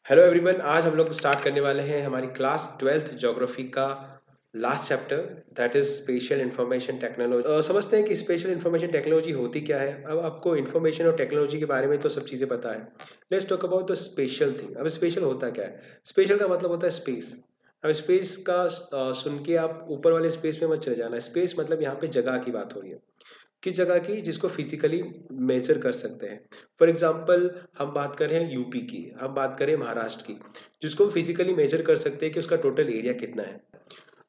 Hello everyone, आज हम लोग स्टार्ट करने वाले हैं हमारी क्लास 12th ज्योग्राफी का last chapter, that is special information technology. समझते हैं कि स्पेशल इंफॉर्मेशन टेक्नोलॉजी होती क्या है। अब आपको इंफॉर्मेशन और टेक्नोलॉजी के बारे में तो सब चीज़ें पता है। Let's talk about the special thing. अब स्पेशल होता क्या है? स्पेशल का मतलब होता है स्पेस। अब स्पेस का सुन के आप ऊपर वाले स्पेस में मत चले जाना। स्पेस मतलब यहाँ पे जगह की बात हो रही है। किस जगह की? जिसको फिजिकली मेजर कर सकते हैं। फॉर एग्जांपल हम बात करें यूपी की, हम बात करें महाराष्ट्र की, जिसको हम फिजिकली मेजर कर सकते हैं कि उसका टोटल एरिया कितना है।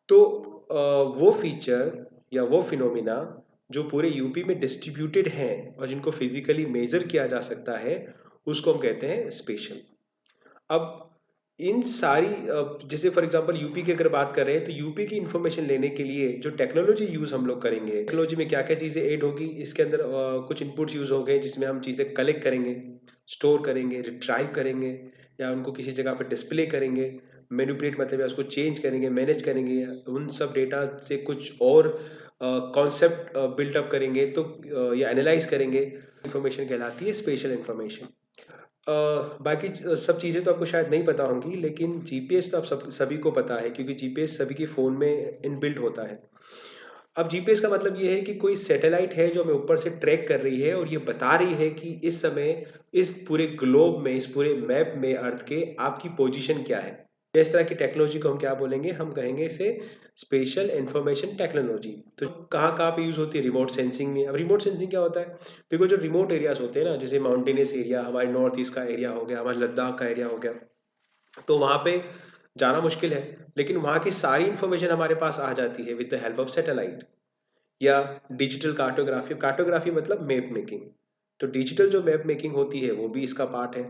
तो वो फीचर या वो फिनोमिना जो पूरे यूपी में डिस्ट्रीब्यूटेड हैं और जिनको फिजिकली मेजर किया जा सकता है, उसको हम कहते हैं स्पेशल। अब इन सारी जैसे फॉर एग्जांपल यूपी की अगर बात कर रहे हैं तो यूपी की इंफॉर्मेशन लेने के लिए जो टेक्नोलॉजी यूज़ हम लोग करेंगे, टेक्नोलॉजी में क्या क्या चीज़ें ऐड होगी, इसके अंदर कुछ इनपुट्स यूज़ होंगे जिसमें हम चीज़ें कलेक्ट करेंगे, स्टोर करेंगे, रिट्राइव करेंगे, या उनको किसी जगह पर डिस्प्ले करेंगे। मैनिपुलेट मतलब या उसको चेंज करेंगे, मैनेज करेंगे, उन सब डेटा से कुछ और कॉन्सेप्ट बिल्टअप करेंगे तो या एनालाइज करेंगे। इंफॉर्मेशन कहलाती है स्पेशल इंफॉर्मेशन। बाकी सब चीज़ें तो आपको शायद नहीं पता होंगी, लेकिन जीपीएस तो आप सभी को पता है, क्योंकि जीपीएस सभी के फ़ोन में इनबिल्ट होता है। अब जीपीएस का मतलब ये है कि कोई सैटेलाइट है जो हमें ऊपर से ट्रैक कर रही है और ये बता रही है कि इस समय इस पूरे ग्लोब में, इस पूरे मैप में अर्थ के आपकी पोजीशन क्या है। इस तरह की टेक्नोलॉजी को हम क्या बोलेंगे? हम कहेंगे इसे स्पेशल इंफॉर्मेशन टेक्नोलॉजी। तो कहाँ कहाँ पे यूज़ होती है? रिमोट सेंसिंग में। अब रिमोट सेंसिंग क्या होता है? देखो, जो रिमोट एरियाज होते हैं ना, जैसे माउंटेनियस एरिया, हमारे नॉर्थ ईस्ट का एरिया हो गया, हमारे लद्दाख का एरिया हो गया, तो वहाँ पे जाना मुश्किल है, लेकिन वहाँ की सारी इंफॉर्मेशन हमारे पास आ जाती है with the help of satellite या डिजिटल कार्टोग्राफी। कार्टोग्राफी मतलब मैप मेकिंग। तो डिजिटल जो मैप मेकिंग होती है वो भी इसका पार्ट है।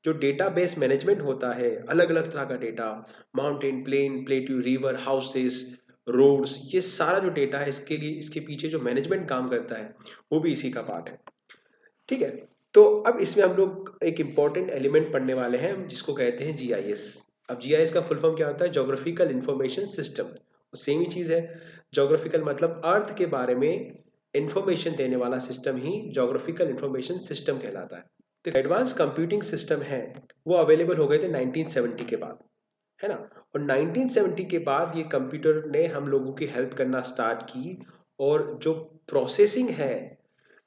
जो डेटाबेस मैनेजमेंट होता है, अलग अलग तरह का data, mountain, plain, plateau, river, houses, roads, ये सारा जो डेटा है, इसके लिए इसके पीछे जो मैनेजमेंट काम करता है वो भी इसी का पार्ट है। ठीक है। तो अब इसमें हम लोग एक इम्पॉर्टेंट एलिमेंट पढ़ने वाले हैं जिसको कहते हैं जीआईएस। अब जीआईएस का फुल फॉर्म क्या होता है? Geographical information system. सेम ही चीज़ है। ज्योग्राफिकल मतलब अर्थ के बारे में इंफॉर्मेशन देने वाला सिस्टम ही ज्योग्राफिकल इंफॉर्मेशन सिस्टम कहलाता है। तो एडवांस कंप्यूटिंग सिस्टम है वो अवेलेबल हो गए थे 1970 के बाद, है ना। और 1970 के बाद ये कंप्यूटर ने हम लोगों की हेल्प करना स्टार्ट की, और जो प्रोसेसिंग है,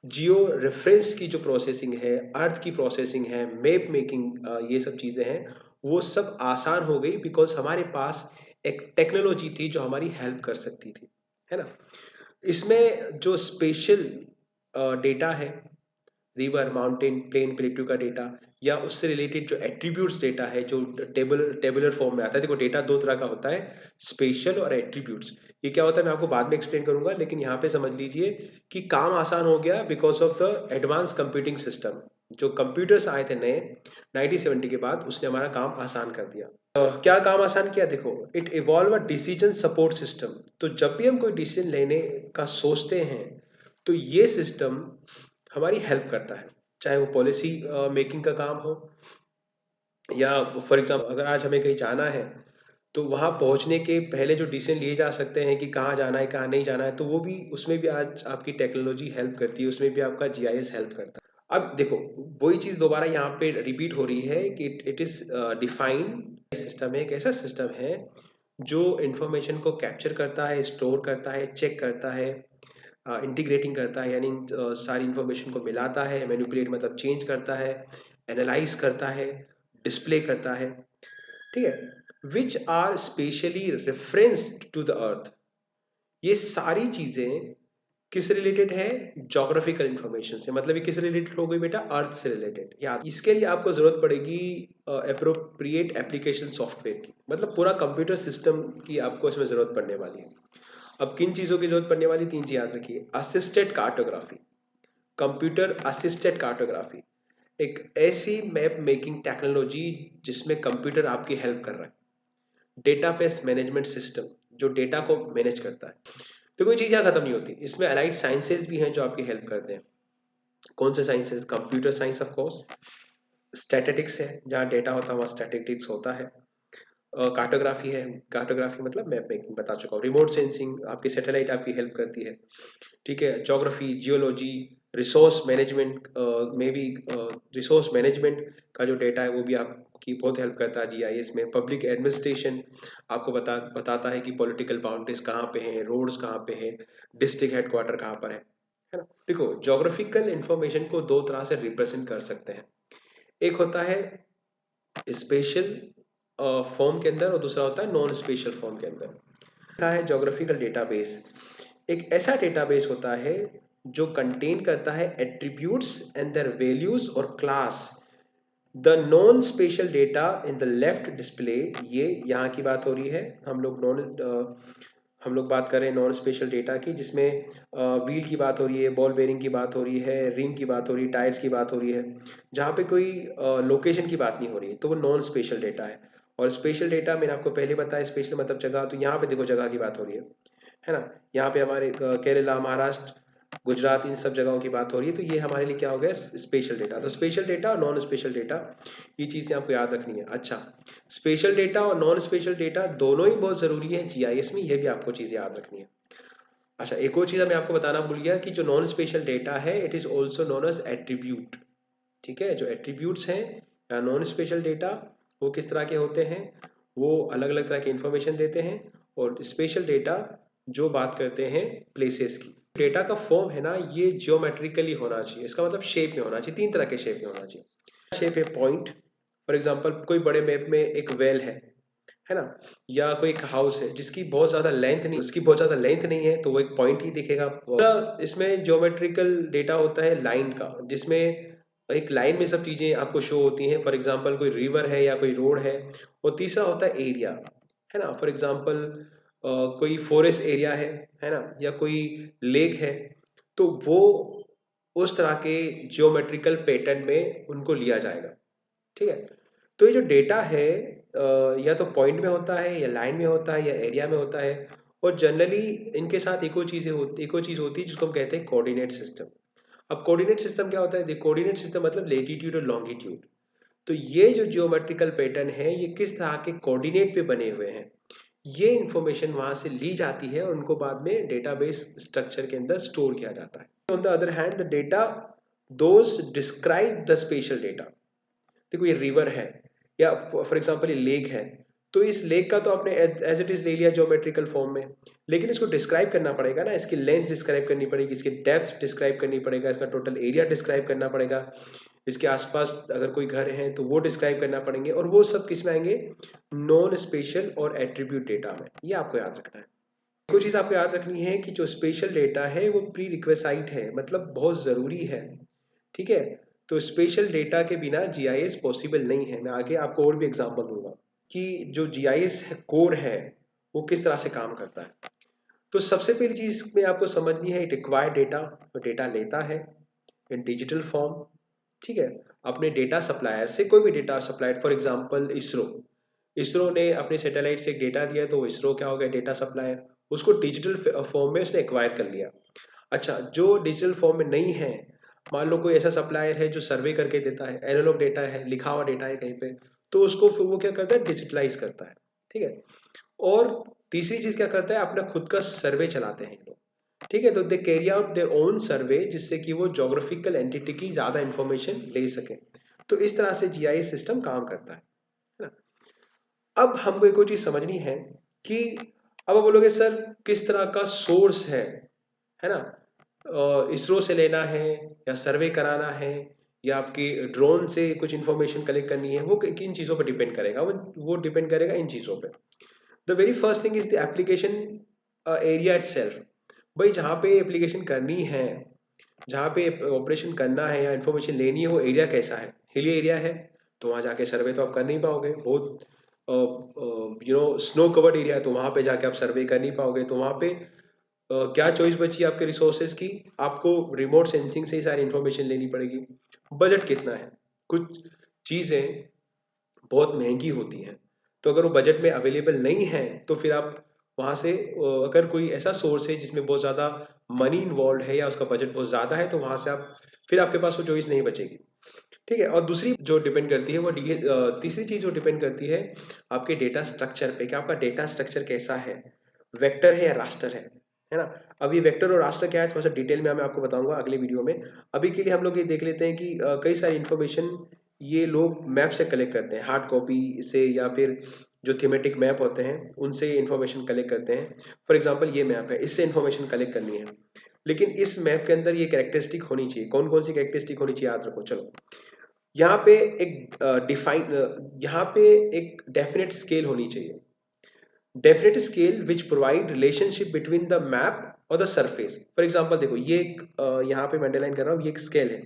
जियो रेफरेंस की जो प्रोसेसिंग है, अर्थ की प्रोसेसिंग है, मैप मेकिंग, ये सब चीज़ें हैं, वो सब आसान हो गई बिकॉज हमारे पास एक टेक्नोलॉजी थी जो हमारी हेल्प कर सकती थी, है ना। इसमें जो स्पेशल डेटा है, रिवर, माउंटेन, प्लेन, प्लेट्यू का डेटा, या उससे रिलेटेड जो एट्रीब्यूट्स डेटा है, जो टेबुलर फॉर्म में आता है। देखो, डेटा दो तरह का होता है, स्पेशल और एट्रीब्यूट्स। ये क्या होता है मैं आपको बाद में एक्सप्लेन करूंगा, लेकिन यहाँ पे समझ लीजिए कि काम आसान हो गया because of the advance computing system. जो कंप्यूटर्स आए थे नए 1970 के बाद, उसने हमारा काम आसान कर दिया। क्या काम आसान किया? देखो, it evolve a decision support system. तो जब भी हम कोई डिसीजन लेने का सोचते हैं, तो ये सिस्टम हमारी हेल्प करता है। चाहे वो पॉलिसी मेकिंग का काम हो, या फॉर एग्जांपल अगर आज हमें कहीं जाना है, तो वहाँ पहुँचने के पहले जो डिसीजन लिए जा सकते हैं कि कहाँ जाना है, कहाँ नहीं जाना है, तो वो भी, उसमें भी आज आपकी टेक्नोलॉजी हेल्प करती है, उसमें भी आपका जीआईएस हेल्प करता है। अब देखो, वही चीज़ दोबारा यहाँ पे रिपीट हो रही है कि इट इज़ डिफाइंड सिस्टम है, एक ऐसा सिस्टम है जो इंफॉर्मेशन को कैप्चर करता है, स्टोर करता है, चेक करता है, इंटीग्रेटिंग करता है, यानी सारी इंफॉर्मेशन को मिलाता है, मैनिपुलेट मतलब चेंज करता है, एनालाइज करता है, डिस्प्ले करता है। ठीक है। Which are spatially referenced to the earth. ये सारी चीजें किस रिलेटेड है? ज्योग्राफिकल इंफॉर्मेशन से। मतलब ये किस रिलेटेड हो गई बेटा? अर्थ से रिलेटेड। या इसके लिए आपको जरूरत पड़ेगी अप्रोप्रिएट एप्लीकेशन सॉफ्टवेयर की, मतलब पूरा कंप्यूटर सिस्टम की आपको इसमें जरूरत पड़ने वाली है। अब किन चीज़ों की जरूरत पड़ने वाली? तीन चीज याद रखिए। Assisted cartography, computer assisted cartography, एक ऐसी मैप मेकिंग टेक्नोलॉजी जिसमें कंप्यूटर आपकी हेल्प कर रहा है। डेटाबेस मैनेजमेंट सिस्टम, जो डेटा को मैनेज करता है। तो कोई चीज़ यहाँ खत्म नहीं होती, इसमें अलाइड साइंसेज भी हैं जो आपकी हेल्प करते हैं। कौन से sciences? Computer science of course, statistics है, जहाँ डेटा होता है वहाँ स्टैटिस्टिक्स होता है, कार्टोग्राफी है, कार्टोग्राफी मतलब मैप मेकिंग बता चुका हूँ, रिमोट सेंसिंग, आपकी सैटेलाइट आपकी हेल्प करती है। ठीक है। ज्योग्राफी, जियोलॉजी, रिसोर्स मैनेजमेंट में भी रिसोर्स मैनेजमेंट का जो डेटा है वो भी आपकी बहुत हेल्प करता है जीआईएस में। पब्लिक एडमिनिस्ट्रेशन आपको बताता है कि पॉलिटिकल बाउंड्रीज कहाँ पे हैं, रोड्स कहाँ पे हैं, डिस्ट्रिक्ट हेडक्वार्टर कहाँ पर है ना। देखो, ज्योग्राफिकल इंफॉर्मेशन को दो तरह से रिप्रेजेंट कर सकते हैं। एक होता है स्पेशल फॉर्म के अंदर और दूसरा होता है नॉन स्पेशल फॉर्म के अंदर। क्या है ज्योग्राफिकल डेटाबेस? एक ऐसा डेटाबेस होता है जो कंटेन करता है एट्रीब्यूट्स एंड देयर वैल्यूज और class. The non spatial data in the left display, ये यहाँ की बात हो रही है। हम लोग बात कर रहे हैं नॉन स्पेशल डेटा की, जिसमें व्हील की बात हो रही है, बॉल बेरिंग की बात हो रही है, रिंग की बात हो रही है, टायर्स की बात हो रही है। जहाँ पे कोई लोकेशन की बात नहीं हो रही है तो वो नॉन स्पेशल डेटा है। और स्पेशल डेटा मैंने आपको पहले बताया, स्पेशल मतलब जगह, तो यहाँ पे देखो जगह की बात हो रही है ना। यहाँ पे हमारे केरला, महाराष्ट्र, गुजरात, इन सब जगहों की बात हो रही है। तो ये हमारे लिए क्या हो गया, स्पेशल डेटा। तो स्पेशल डेटा और नॉन स्पेशल डेटा, ये चीज़ें आपको याद रखनी है। अच्छा, स्पेशल डेटा और नॉन स्पेशल डेटा दोनों ही बहुत ज़रूरी है जीआईएस में, ये भी आपको चीज़ें याद रखनी है। अच्छा, एक और चीज़ मैं आपको बताना भूल गया कि जो नॉन स्पेशल डेटा है, it is also known as attribute. ठीक है, जो एट्रीब्यूट्स हैं या नॉन स्पेशल डेटा, वो किस तरह के होते हैं, वो अलग अलग तरह की इंफॉर्मेशन देते हैं। और स्पेशल डेटा जो बात करते हैं प्लेसेस की। डेटा का फॉर्म है ना, ये जियोमेट्रिकली होना चाहिए। इसका मतलब शेप में होना चाहिए, तीन तरह के शेप में होना चाहिए। शेप है पॉइंट, फॉर एग्जांपल कोई बड़े मैप में एक वेल है ना, या कोई एक हाउस है जिसकी बहुत ज़्यादा लेंथ नहीं, उसकी बहुत ज़्यादा लेंथ नहीं है, तो वो एक पॉइंट ही दिखेगा। इसमें ज्योमेट्रिकल डेटा होता है लाइन का, जिसमें एक लाइन में सब चीज़ें आपको शो होती हैं। फॉर एग्जांपल कोई रिवर है या कोई रोड है। और तीसरा होता है एरिया, है ना। फॉर एग्जांपल कोई फॉरेस्ट एरिया है ना, या कोई लेक है, तो वो उस तरह के ज्योमेट्रिकल पैटर्न में उनको लिया जाएगा। ठीक है, तो ये जो डेटा है या तो पॉइंट में होता है, या लाइन में होता है, या एरिया में होता है। और जनरली इनके साथ एक और चीज़ होती है जिसको हम कहते हैं कोऑर्डिनेट सिस्टम। अब कोऑर्डिनेट सिस्टम क्या होता है? कोऑर्डिनेट सिस्टम मतलब लेटीट्यूड और लॉन्गिट्यूड। तो ये जो जियोमेट्रिकल पैटर्न है, ये किस तरह के कोऑर्डिनेट पे बने हुए हैं, ये इंफॉर्मेशन वहां से ली जाती है और उनको बाद में डेटाबेस स्ट्रक्चर के अंदर स्टोर किया जाता है। On the other hand, the data those describe the special data. देखो, ये रिवर है या फॉर एग्जांपल ये लेक है, तो इस लेक का तो आपने एज इट इज ले लिया ज्योमेट्रिकल फॉर्म में, लेकिन इसको डिस्क्राइब करना पड़ेगा ना। इसकी लेंथ डिस्क्राइब करनी पड़ेगी, इसकी डेप्थ डिस्क्राइब करनी पड़ेगा, इसका टोटल एरिया डिस्क्राइब करना पड़ेगा, इसके आसपास अगर कोई घर है तो वो डिस्क्राइब करना पड़ेंगे। और वो सब किस में आएंगे? नॉन स्पेशल और एट्रीब्यूट डेटा में। ये आपको याद रखना है। कुछ चीज़ आपको याद रखनी है कि जो स्पेशल डेटा है वो प्री रिक्वेसाइट है, मतलब बहुत ज़रूरी है। ठीक है, तो स्पेशल डेटा के बिना जीआईएस पॉसिबल नहीं है। मैं आगे आपको और भी एग्जांपल दूंगा कि जो जीआईएस कोर है वो किस तरह से काम करता है। तो सबसे पहली चीज में आपको समझनी है, रिक्वायर्ड डेटा। तो डेटा लेता है इन डिजिटल फॉर्म। ठीक है, अपने डेटा सप्लायर से, कोई भी data supplier, for example ISRO. ISRO ने अपने सैटेलाइट से एक डेटा दिया, तो इसरो क्या हो गया? Data supplier. उसको डिजिटल फॉर्म में उसने एक्वायर कर लिया। अच्छा, जो डिजिटल फॉर्म में नहीं है, मान लो कोई ऐसा सप्लायर है जो सर्वे करके देता है, एनालॉग डेटा है, लिखा हुआ डेटा है कहीं पे, तो उसको फिर वो क्या करता है? डिजिटलाइज करता है। ठीक है, और तीसरी चीज क्या करता है? अपना खुद का सर्वे चलाते हैं लोग। ठीक है, तो they carry out their own survey, जिससे कि वो ज्योग्राफिकल एंटिटी की ज्यादा इंफॉर्मेशन ले सके। तो इस तरह से जीआईएस सिस्टम काम करता है ना। अब हमको एक और चीज समझनी है कि अब आप बोलोगे सर किस तरह का सोर्स है ना, इसरो से लेना है या सर्वे कराना है या आपकी ड्रोन से कुछ इंफॉर्मेशन कलेक्ट करनी है, वो किन चीज़ों पर डिपेंड करेगा? वो डिपेंड करेगा इन चीज़ों पे। The very first thing is the application area itself. भाई, जहाँ पे एप्लीकेशन करनी है, जहाँ पे ऑपरेशन करना है या इन्फॉर्मेशन लेनी है, वो एरिया कैसा है? हिली एरिया है तो वहाँ जाके सर्वे तो आप कर नहीं पाओगे। बहुत स्नो कवर्ड एरिया है तो वहाँ पे जाके आप सर्वे कर नहीं पाओगे। तो वहाँ पे क्या चॉइस बची आपके रिसोर्सेज की? आपको रिमोट सेंसिंग से ही सारी इंफॉर्मेशन लेनी पड़ेगी। बजट कितना है? कुछ चीज़ें बहुत महंगी होती हैं, तो अगर वो बजट में अवेलेबल नहीं है तो फिर आप वहाँ से अगर कोई ऐसा सोर्स है जिसमें बहुत ज़्यादा मनी इन्वॉल्व है या उसका बजट बहुत ज़्यादा है, तो वहाँ से आप फिर आपके पास वो चॉइस नहीं बचेगी। ठीक है, और दूसरी जो डिपेंड करती है वो तीसरी चीज़ जो डिपेंड करती है आपके डेटा स्ट्रक्चर पे, कि आपका डेटा स्ट्रक्चर कैसा है, वेक्टर है या रास्टर है है ना। अब ये वेक्टर और रास्टर क्या है थोड़ा सा डिटेल में मैं आपको बताऊंगा अगले वीडियो में। अभी के लिए हम लोग ये देख लेते हैं कि कई सारी इन्फॉर्मेशन ये लोग मैप से कलेक्ट करते हैं, हार्ड कॉपी से या फिर जो थीमेटिक मैप होते हैं उनसे इन्फॉर्मेशन कलेक्ट करते हैं। फॉर एग्जांपल ये मैप है, इससे इन्फॉर्मेशन कलेक्ट करनी है, लेकिन इस मैप के अंदर ये कैरेक्टरिस्टिक होनी चाहिए। कौन कौन सी कैरेक्टरिस्टिक होनी चाहिए याद रखो। चलो यहाँ पे एक यहाँ पे एक डेफिनेट स्केल होनी चाहिए। Definite scale which provide relationship between the map और द सरफेस। फॉर एग्जांपल देखो ये एक यहाँ पे मैं अंडरलाइन कर रहा हूँ, ये एक स्केल है।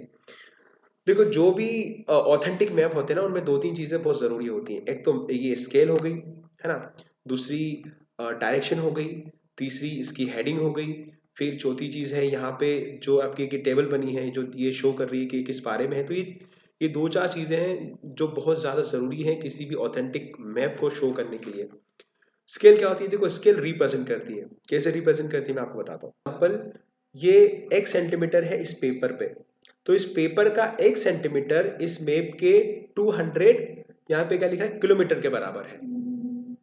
देखो जो भी ऑथेंटिक मैप होते हैं ना उनमें दो तीन चीजें बहुत जरूरी होती हैं। एक तो ये स्केल हो गई, है ना, दूसरी डायरेक्शन हो गई, तीसरी इसकी हेडिंग हो गई, फिर चौथी चीज है यहाँ पे जो आपकी की टेबल बनी है जो ये शो कर रही है कि किस बारे में है। तो ये दो चार चीजें हैं जो बहुत ज्यादा जरूरी है किसी भी ऑथेंटिक मैप को शो करने के लिए। स्केल क्या होती है, देखो स्केल रिप्रेजेंट करती है। कैसे रिप्रेजेंट करती है मैं आपको बताता हूँ। एग्जाम्पल ये 1 सेंटीमीटर है इस पेपर पे, तो इस पेपर का 1 सेंटीमीटर इस मैप के 200 यहाँ पे क्या लिखा है किलोमीटर के बराबर है।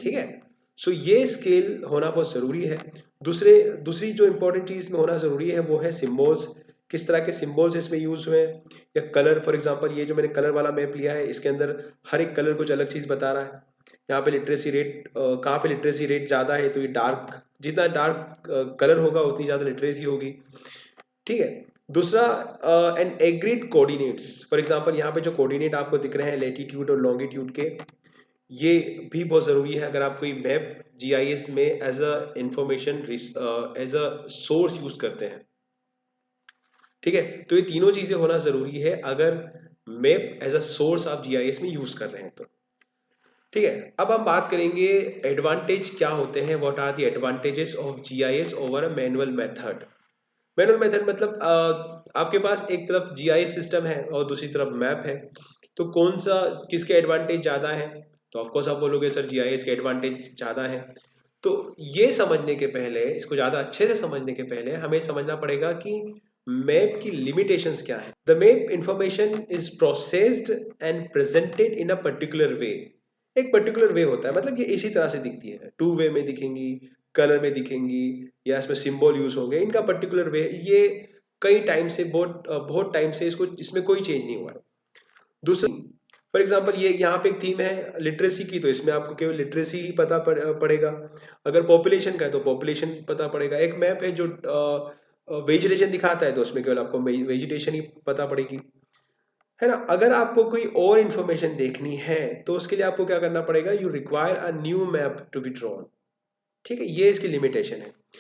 ठीक है, सो ये स्केल होना बहुत जरूरी है। दूसरी जो इंपॉर्टेंट चीज में होना जरूरी है वो है सिंबल्स। किस तरह के सिंबल्स इसमें यूज हुए हैं, या कलर। फॉर एग्जांपल ये जो मैंने कलर वाला मैप लिया है इसके अंदर हर एक कलर कुछ अलग चीज बता रहा है। यहाँ पे लिटरेसी रेट कहाँ पे लिटरेसी रेट ज्यादा है, तो ये डार्क, जितना डार्क कलर होगा उतनी ज्यादा लिटरेसी होगी। ठीक है, दूसरा N agreed coordinates. For example यहाँ पे जो कोऑर्डिनेट आपको दिख रहे हैं लेटीट्यूड और लॉन्गिट्यूड के, ये भी बहुत ज़रूरी है अगर आप कोई मैप जीआईएस में as a information as a source use करते हैं। ठीक है, तो ये तीनों चीजें होना जरूरी है अगर मैप एज अ सोर्स आप जीआईएस में यूज कर रहे हैं तो। ठीक है, अब हम बात करेंगे एडवांटेज क्या होते हैं, what are the advantages of GIS over a manual method. Manual method मतलब आपके पास एक तरफ जीआईएस सिस्टम है और दूसरी तरफ मैप है, तो कौन सा किसके एडवांटेज ज़्यादा है। तो ऑफकोर्स आप बोलोगे सर जीआईएस के एडवांटेज ज़्यादा है। तो ये समझने के पहले, इसको ज़्यादा अच्छे से समझने के पहले हमें समझना पड़ेगा कि मैप की लिमिटेशंस क्या है। The map information is processed and presented in a particular way. एक पर्टिकुलर वे होता है, मतलब ये इसी तरह से दिखती है, टू वे में दिखेंगी, कलर में दिखेंगी, या इसमें सिंबल यूज होंगे, इनका पर्टिकुलर वे। ये कई टाइम से बहुत टाइम से इसको इसमें कोई चेंज नहीं हुआ है। दूसरा फॉर एग्जांपल ये यहाँ पे एक थीम है लिटरेसी की, तो इसमें आपको केवल लिटरेसी ही पता पड़ेगा। अगर पॉपुलेशन का है तो पॉपुलेशन पता पड़ेगा। एक मैप है जो वेजिटेशन दिखाता है तो उसमें केवल आपको वेजिटेशन ही पता पड़ेगी, है ना। अगर आपको कोई और इंफॉर्मेशन देखनी है तो उसके लिए आपको क्या करना पड़ेगा, you require a new map to be drawn. ठीक है, ये इसकी लिमिटेशन है।